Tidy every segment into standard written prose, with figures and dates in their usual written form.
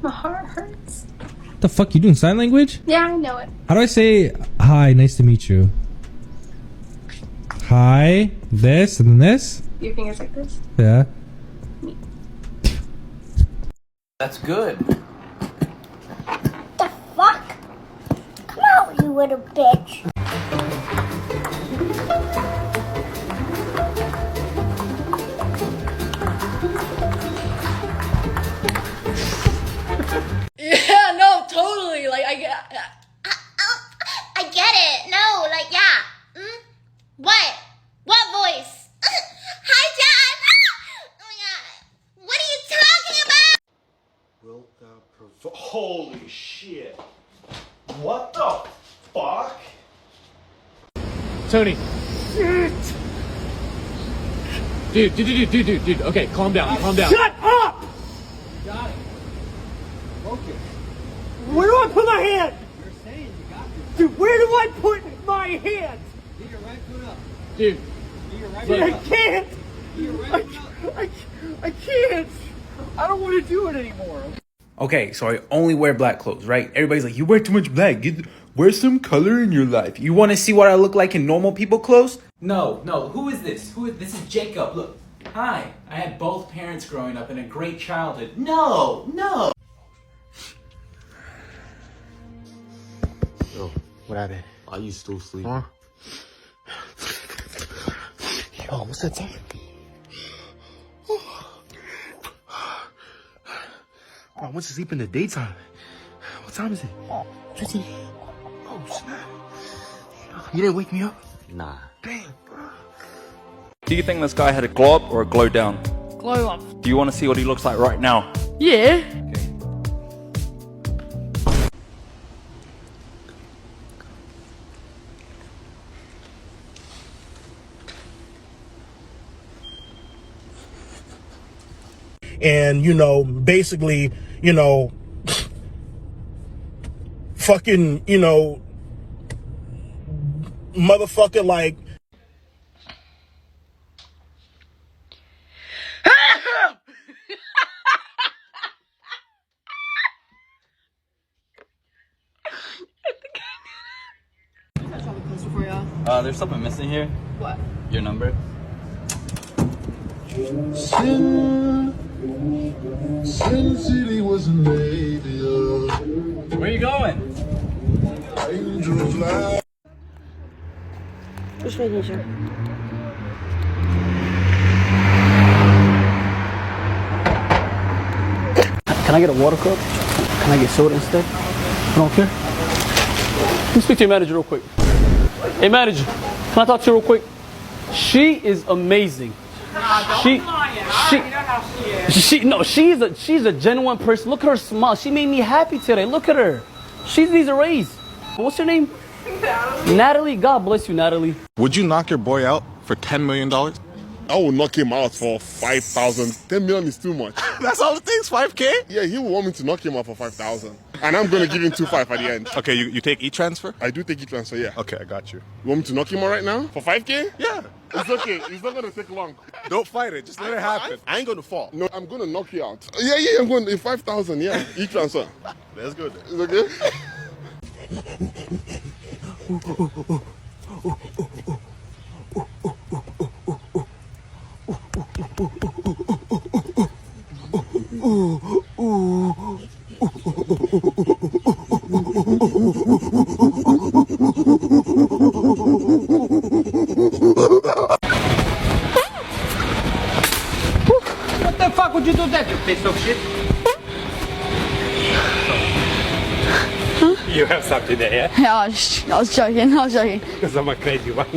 My heart hurts. What the fuck, you doing sign language? Yeah, I know it. How do I say hi, nice to meet you? Hi, this, and then this? Your fingers like this? Yeah. That's good. The fuck? Come out, you little bitch. Yeah, no, totally. Like, I get it. No, like, yeah. What? What voice? Hi, Dad. Oh my God. What are you talking about? Holy shit. What the fuck? Tony. Dude. Okay, calm down. Shut up! Got it. Focus. Where do I put my hand? You're saying you got it. Dude, where do I put my hand? Get your right foot up. Dude. Get your right Dude, foot I up. can't. Get your right foot up. I can't. I don't want to do it anymore. Okay, so I only wear black clothes, right? Everybody's like, you wear too much black. Wear some color in your life. You want to see what I look like in normal people clothes? No. Who is this? This is Jacob. Look. Hi. I had both parents growing up in a great childhood. No. Yo, what happened? Are you still sleeping? Huh? Yo, what's that time? I went to sleep in the daytime. What time is it? Oh, 15. Oh, snap. You didn't wake me up? Nah. Damn. Do you think this guy had a glow up or a glow down? Glow up. Do you want to see what he looks like right now? Yeah. Okay. And, basically, fucking, motherfucker, like, There's something missing here. What? Your number. Sin City was made, Where are you going? angels fly. Just making sure. Can I get a water cup? Can I get soda instead? I don't care. Let me speak to your manager real quick. Hey, manager, can I talk to you real quick? She is amazing. She's a genuine person. Look at her smile. She made me happy today. Look at her. She needs a raise. What's her name? Natalie. God bless you, Natalie. Would you knock your boy out for $10 million? I will knock him out for 5,000. 10 million is too much. That's all it takes, 5K? Yeah, he will want me to knock him out for 5,000. And I'm going to give him 2.5 at the end. Okay, you take e-transfer? I do take e-transfer, yeah. Okay, I got you. You want me to knock him out right now? For 5K? Yeah. It's okay. It's not going to take long. Don't fight it. Just let it happen. I ain't going to fall. No, I'm going to knock you out. Yeah, I'm going to 5,000, yeah. E-transfer. That's good. It's okay? What the fuck would you do that, you piece of shit? You have something there, yeah? Yeah, I was joking. Because I'm a crazy one.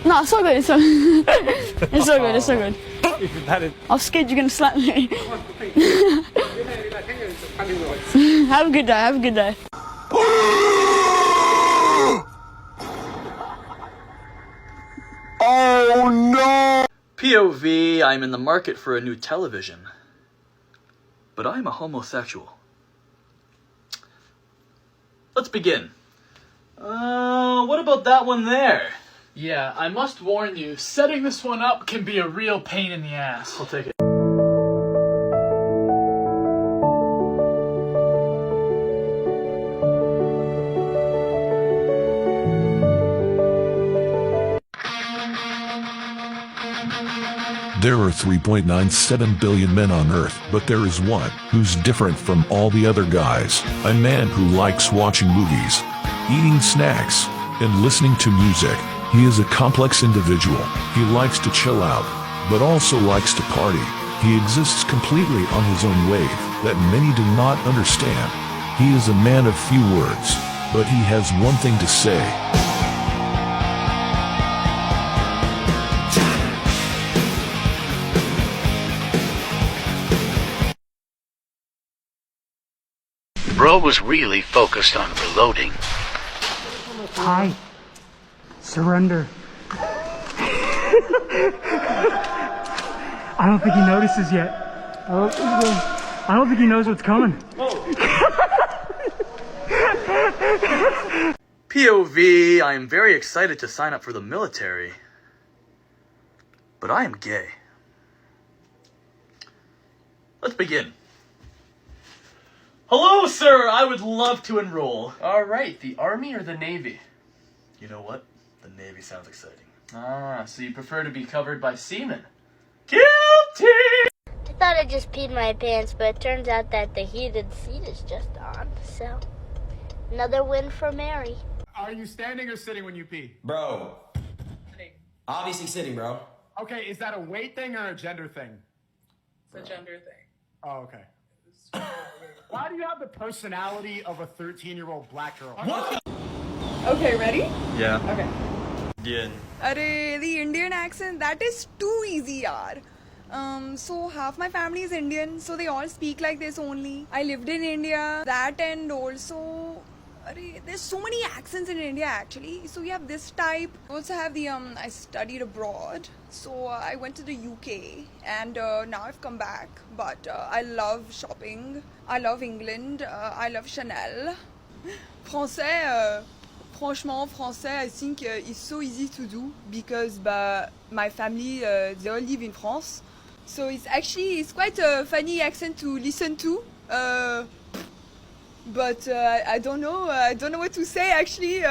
No, it's so good. It's so good. It's so good. I was scared you're gonna slap me. Have a good day. Oh, no! POV, I'm in the market for a new television. But I'm a homosexual. Let's begin. What about that one there? Yeah, I must warn you, setting this one up can be a real pain in the ass. I'll take it. There are 3.97 billion men on Earth, but there is one who's different from all the other guys. A man who likes watching movies, eating snacks, and listening to music. He is a complex individual. He likes to chill out, but also likes to party. He exists completely on his own wave that many do not understand. He is a man of few words, but he has one thing to say. Bro was really focused on reloading. Hi. Surrender. I don't think he notices yet. I don't think he knows what's coming. POV, I am very excited to sign up for the military. But I am gay. Let's begin. Hello, sir! I would love to enroll. Alright, the Army or the Navy? You know what? The Navy sounds exciting. Ah, so you prefer to be covered by seamen? Guilty! I thought I just peed my pants, but it turns out that the heated seat is just on. So, another win for Mary. Are you standing or sitting when you pee? Bro. Obviously sitting, bro. Okay, is that a weight thing or a gender thing? It's a gender thing. Oh, okay. Why do you have the personality of a 13-year-old black girl? What? Okay, ready? Yeah. Okay. Yeah. Arey, the Indian accent, that is too easy, yaar. So half my family is Indian, so they all speak like this only. I lived in India, that, and also, there's so many accents in India actually. So we have this type. We also have the, I studied abroad. So I went to the UK and now I've come back. But I love shopping. I love England. I love Chanel. Français, franchement, français, I think is so easy to do because my family, they all live in France. So it's quite a funny accent to listen to. But I don't know what to say actually.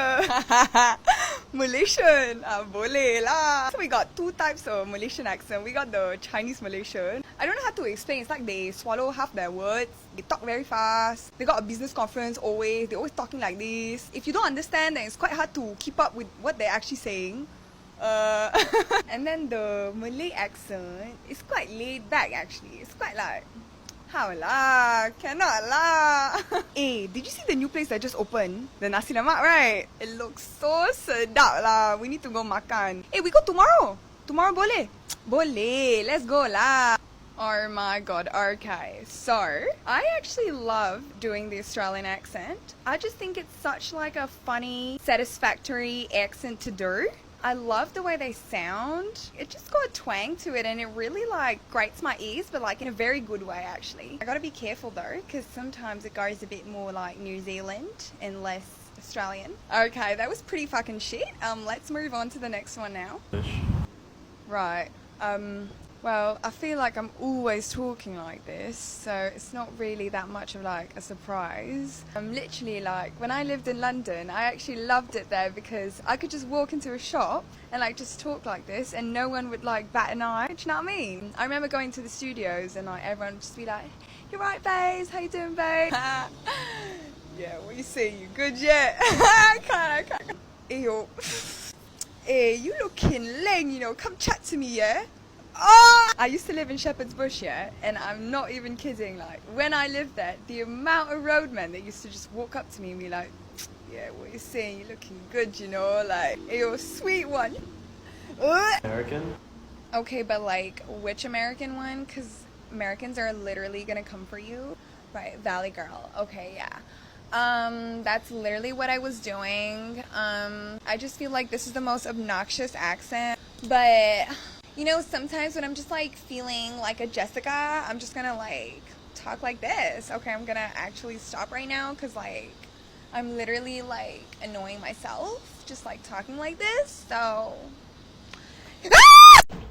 Malaysian, boleh lah. So we got two types of Malaysian accent. We got the Chinese Malaysian. I don't know how to explain. It's like they swallow half their words. They talk very fast. They got a business conference always. They're always talking like this. If you don't understand, then it's quite hard to keep up with what they're actually saying. And then the Malay accent is quite laid back actually. It's quite like, how lah, cannot lah. Hey, did you see the new place that just opened? The nasi lemak, right? It looks so sedap lah. We need to go makan. Hey, we go tomorrow. Tomorrow boleh? Boleh, let's go lah. Oh my god, okay. So, I actually love doing the Australian accent. I just think it's such like a funny, satisfactory accent to do. I love the way they sound. It just got a twang to it and it really like grates my ears, but like in a very good way actually. I gotta be careful though, because sometimes it goes a bit more like New Zealand and less Australian. Okay, that was pretty fucking shit. Let's move on to the next one now. Right. Well, I feel like I'm always talking like this, so it's not really that much of like a surprise. Literally like when I lived in London, I actually loved it there because I could just walk into a shop and like just talk like this and no one would like bat an eye. Do you know what I mean? I remember going to the studios and like everyone would just be like, "You're right, babes, how you doing, babe?" Yeah, what you say? You good yet? I can't. Ew. Hey, you looking lame, you know, come chat to me, yeah? Oh! I used to live in Shepherd's Bush, yeah, and I'm not even kidding, like, when I lived there, the amount of roadmen that used to just walk up to me and be like, "Yeah, what you saying, you're looking good, you know, like, you're a sweet one." American? Okay, but like, which American one? Because Americans are literally gonna come for you. Right, Valley Girl, okay, yeah. That's literally what I was doing. I just feel like this is the most obnoxious accent, but you know, sometimes when I'm just like feeling like a Jessica, I'm just gonna like talk like this. Okay, I'm gonna actually stop right now because like I'm literally like annoying myself just like talking like this. So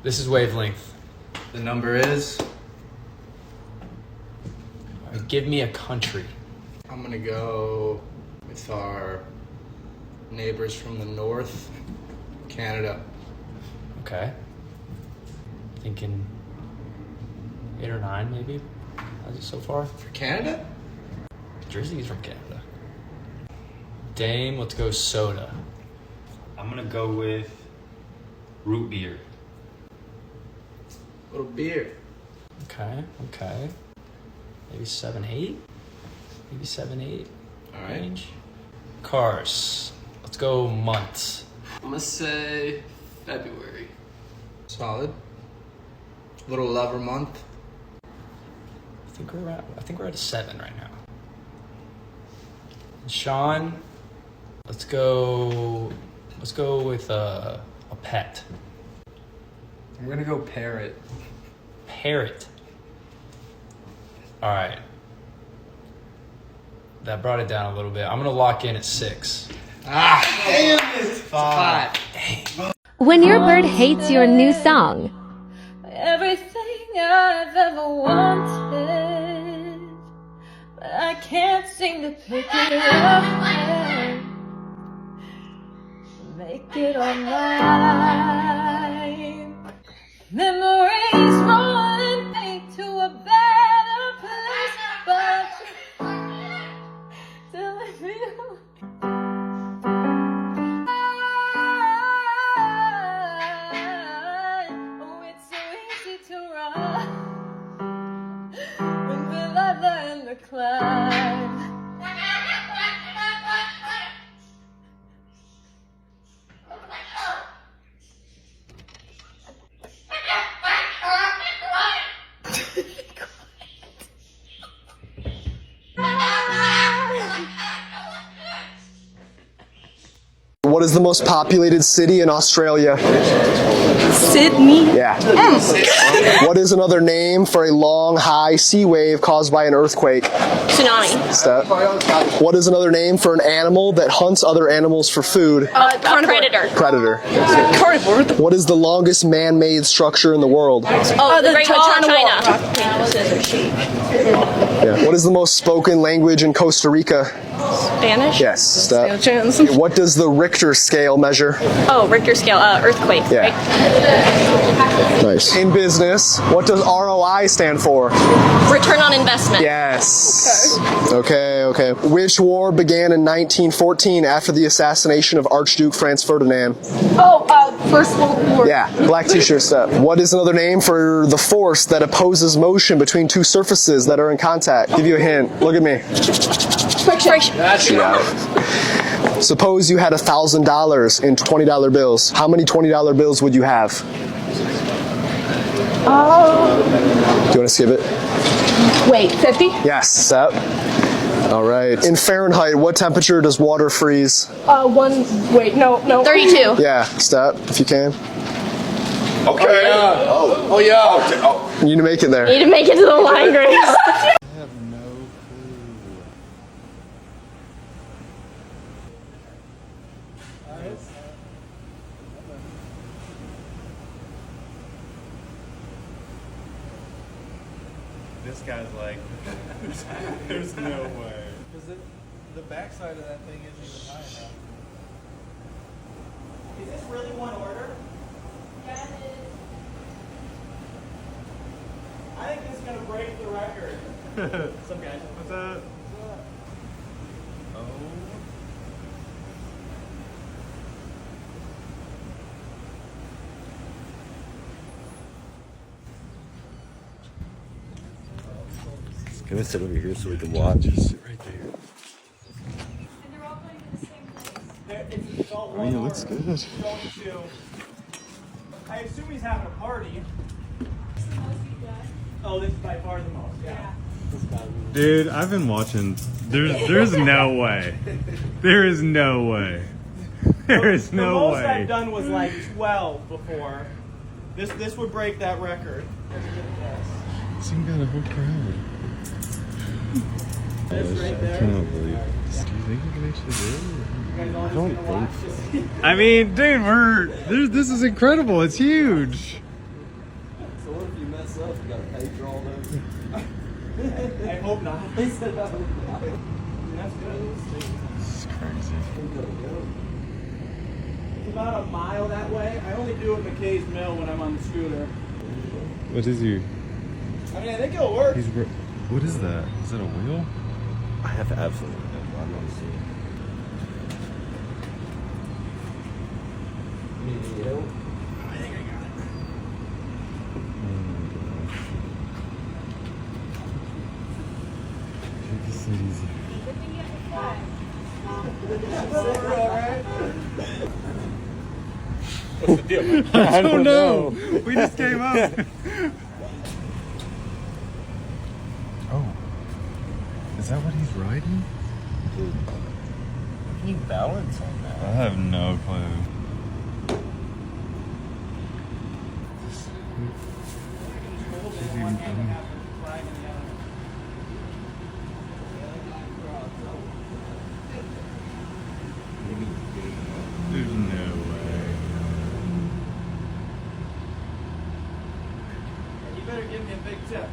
This is wavelength. The number is... give me a country. I'm gonna go with our neighbors from the north, Canada. Okay. Thinking 8 or 9 maybe, as of so far. For Canada? Jersey is from Canada. Dame, let's go soda. I'm gonna go with root beer. Little beer. Okay. Maybe 7, 8? Maybe 7, 8 range. Cars. Let's go months. I'm gonna say February. Solid. Little lover month. I think we're at a 7 right now. Sean, let's go with a pet. I'm gonna go parrot. Parrot. All right. That brought it down a little bit. I'm gonna lock in at 6. Damn it! 5. Dang. When your bird hates your new song. Everything I've ever wanted, but I can't seem to pick it up and make it all mine. Memories rolling me to a better place, but till I feel climb. What is the most populated city in Australia? Sydney. Yeah. What is another name for a long, high sea wave caused by an earthquake? Tsunami. Step. What is another name for an animal that hunts other animals for food? Predator. Predator. Carnivore. What is the longest man-made structure in the world? Oh, the Great Wall of China. Yeah. What is the most spoken language in Costa Rica? Spanish. Yes. Step. Chance. What does the Richter scale measure? Oh, Richter scale. Earthquake. Yeah. Right? Nice. In business, what does ROI stand for? Return on investment. Yes. Okay. Which war began in 1914 after the assassination of Archduke Franz Ferdinand? First World War. Yeah. Black t-shirt step. What is another name for the force that opposes motion between two surfaces that are in contact? Give you a hint. Look at me. Friction. Yeah. Suppose you had $1,000 in $20 bills. How many $20 bills would you have? Do you want to skip it? Wait, 50? Yes, step. All right. In Fahrenheit, what temperature does water freeze? 32. Yeah, step, if you can. Okay. Oh yeah. You need to make it there. Need to make it to the line, Grace. I have no clue. This guy's like, there's no way. Because the backside of that thing isn't even high enough. Is this really one order? Yeah, it is. I think this is going to break the record. What's up, guys? What's up? Oh. Can I sit over here so we can watch? Just sit right there. It's all I mean, it looks good. I assume he's having a party. Oh, this is by far the most, yeah. Dude, I've been watching. There's no way. There is no way. There is no the most way. I've done was like 12 before. This would break that record. This thing got a whole crowd. I cannot believe this. Do you think we can actually do it? I don't think so. I mean, dude, this is incredible. It's huge. So what if you mess up? You gotta pay for all those? I hope not. He said that. That's good. This is crazy. It's about a mile that way. I only do it at McKay's Mill when I'm on the scooter. What is your? I mean, I think it'll work. What is that? Is that a wheel? I have absolutely no clue. I'm not seeing. Need help? I think I got it. Take this easy. What's the deal, man? I don't know. We just came up. Oh. Is that what he's riding? Dude, how can you balance on that? I have no clue. There's no way. You better give me a big tip.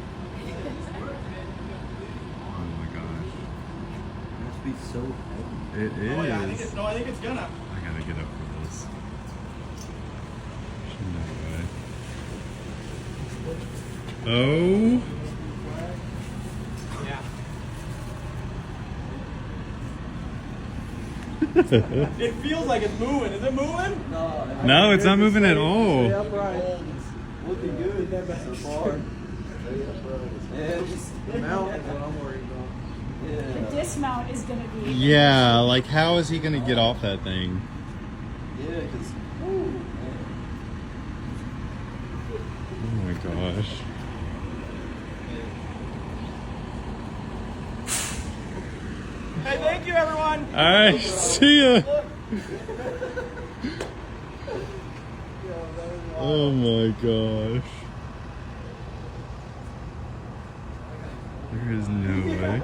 Oh my gosh. It must be so heavy. It is. Oh, yeah, I think it's gonna. I gotta get up for this. There's no way. Oh. It feels like it's moving. Is it moving? No, it's not moving at all. Stay upright. Looking good so far. Stay upright. Yeah, just mount is what I'm worried about. Yeah. The dismount is going to be. Yeah, like how is he gonna get off that thing? Yeah, because. Oh my gosh. Hey, thank you, everyone. Alright, see ya. Oh my gosh. There is no way.